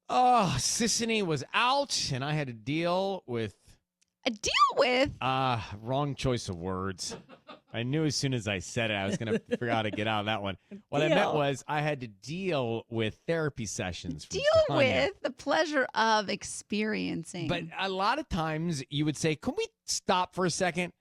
Oh, Sissany was out, and I had to deal with... Wrong choice of words. I knew as soon as I said it, I was going to figure out how to get out of that one. What I meant was I had to deal with therapy sessions. Deal with the pleasure of experiencing. But a lot of times you would say, can we stop for a second?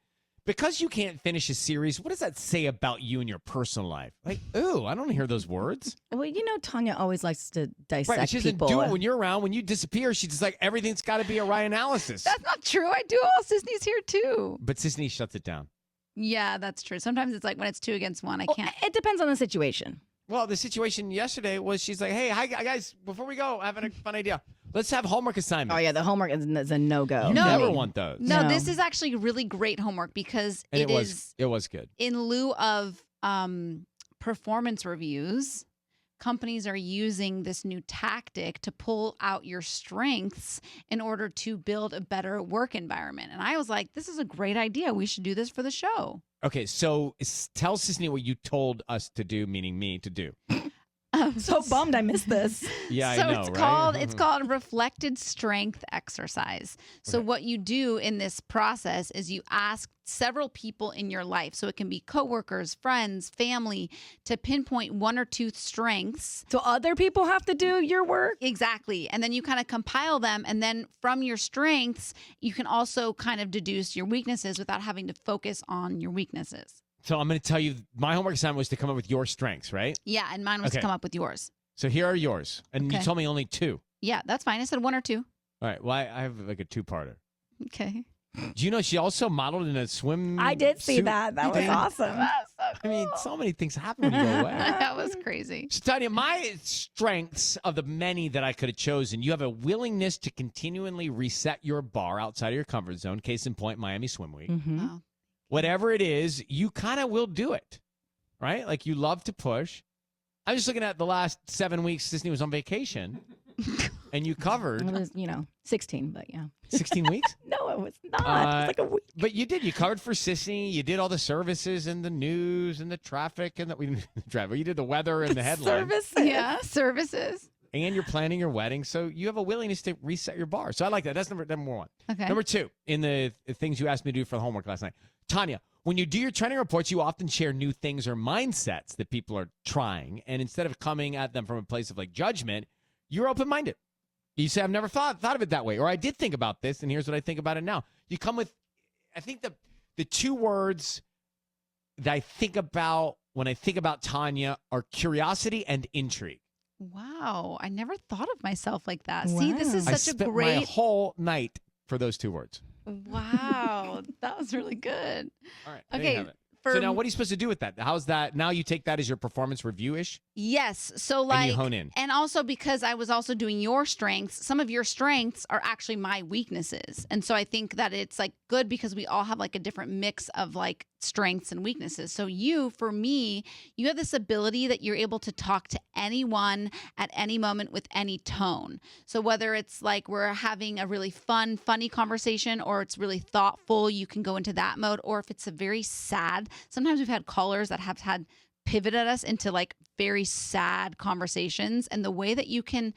Because you can't finish a series, what does that say about you and your personal life? Like, ooh, I don't hear those words. Well, Tanya always likes to dissect Right, she doesn't people. do it when you're around. When you disappear, she's just like, everything's got to be a Ryan analysis. That's not true. I do all Sisney's here too. But Sisney shuts it down. Yeah, that's true. Sometimes it's like when it's 2 against 1, I can't. It depends on the situation. Well, the situation yesterday was she's like, hey, hi, guys, before we go, I have a fun idea. Let's have homework assignments. Oh, yeah, the homework is a no-go. You never want those. No, this is actually really great homework because it was good. In lieu of performance reviews, companies are using this new tactic to pull out your strengths in order to build a better work environment. And I was like, this is a great idea. We should do this for the show. Okay, so tell Sisney what you told us to do, meaning me to do. I'm so bummed I missed this. Yeah, so I know, it's called a reflected strength exercise. So what you do in this process is you ask several people in your life, so it can be coworkers, friends, family, to pinpoint 1 or 2 strengths. So other people have to do your work? Exactly. And then you kind of compile them, and then from your strengths, you can also kind of deduce your weaknesses without having to focus on your weaknesses. So I'm going to tell you, my homework assignment was to come up with your strengths, right? Yeah, and mine was to come up with yours. So here are yours. And you told me only 2. Yeah, that's fine. I said 1 or 2. All right. Well, I have like a 2-parter. Okay. Do you know she also modeled in a swim I did see suit that. That was awesome. That's so cool. I mean, so many things happen when you go away. That was crazy. So, Tanya, my strengths of the many that I could have chosen, you have a willingness to continually reset your bar outside of your comfort zone. Case in point, Miami Swim Week. Mm-hmm. Wow. Whatever it is, you kind of will do it, right? Like you love to push. I'm just looking at the last 7 weeks Disney was on vacation, and you covered. It was, 16, but yeah. 16 weeks? No, it was not. It was like a week. But you did. You covered for Sissy. You did all the services and the news and the traffic and the traffic. You did the weather and the headlines. Services. Yeah, services. And you're planning your wedding, so you have a willingness to reset your bar. So I like that. That's number 1. Okay. Number 2, in the things you asked me to do for the homework last night. Tanya, when you do your training reports, you often share new things or mindsets that people are trying. And instead of coming at them from a place of like judgment, you're open-minded. You say, I've never thought of it that way. Or I did think about this, and here's what I think about it now. You come with, I think the 2 words that I think about when I think about Tanya are curiosity and intrigue. Wow. I never thought of myself like that. Wow. See, this is I such a spent great. my whole night for those 2 words. Wow. That was really good. All right. There you Okay. have it. So now what are you supposed to do with that? How's that? Now you take that as your performance review-ish? Yes. So And like, you hone in. and also because I was also doing your strengths, some of your strengths are actually my weaknesses. And so I think that it's like good because we all have like a different mix of like strengths and weaknesses. So for me, you have this ability that you're able to talk to anyone at any moment with any tone. So whether it's like we're having a really fun, funny conversation or it's really thoughtful, you can go into that mode. Or if it's a very sad, sometimes we've had callers that have had pivoted us into like very sad conversations, and the way that you can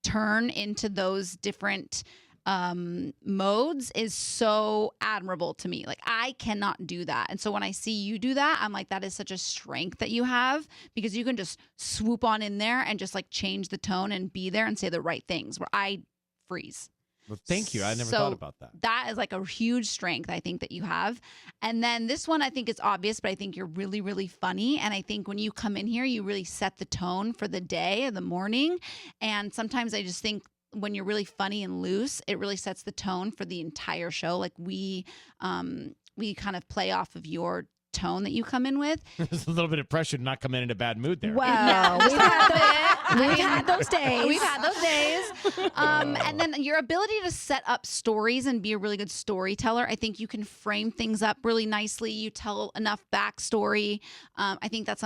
turn into those different modes is so admirable to me. Like I cannot do that. And so when I see you do that, I'm like, that is such a strength that you have, because you can just swoop on in there and just like change the tone and be there and say the right things where I freeze. Well, thank you. I never thought about that. That is like a huge strength, I think, that you have. And then this one, I think it's obvious, but I think you're really, really funny. And I think when you come in here, you really set the tone for the day and the morning. And sometimes I just think when you're really funny and loose, it really sets the tone for the entire show. Like we kind of play off of your tone that you come in with. There's a little bit of pressure to not come in a bad mood there. Wow. We've had those days. We've had those days. And then your ability to set up stories and be a really good storyteller. I think you can frame things up really nicely. You tell enough backstory. I think that's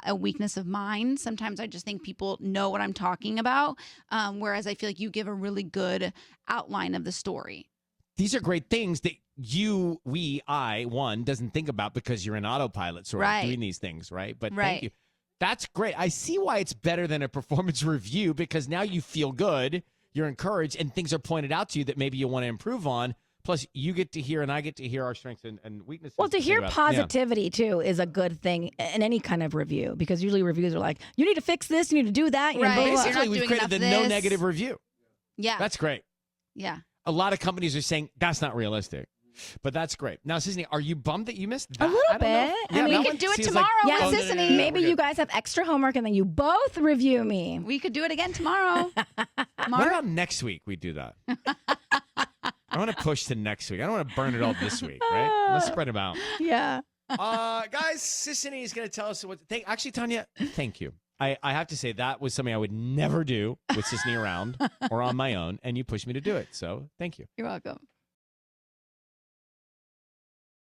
a weakness of mine. Sometimes I just think people know what I'm talking about, whereas I feel like you give a really good outline of the story. These are great things that one doesn't think about because you're in autopilot sort of doing these things, right? But thank you. That's great. I see why it's better than a performance review, because now you feel good. you're encouraged and things are pointed out to you that maybe you want to improve on. Plus, you get to hear and I get to hear our strengths and weaknesses. Well, to hear about. positivity too is a good thing in any kind of review, because usually reviews are like, you need to fix this, you need to do that. You know, Right. blah, blah, blah. Basically, You're not we've doing created the enough no this. negative review. Yeah. That's great. Yeah. A lot of companies are saying that's not realistic. But that's great. Now, Sisney, are you bummed that you missed that? A little I don't know. bit. Yeah, I mean, that we one could do it seems tomorrow with no, Sisney. Maybe we're you good. guys have extra homework and then you both review me. We could do it again tomorrow. What Mark? about next week we do that? I want to push to next week. I don't want to burn it all this week, right? Let's spread them out. Yeah. Guys, Sisney is going to tell us what. Actually, Tanya, thank you. I have to say that was something I would never do with Sisney around or on my own, and you pushed me to do it. So thank you. You're welcome.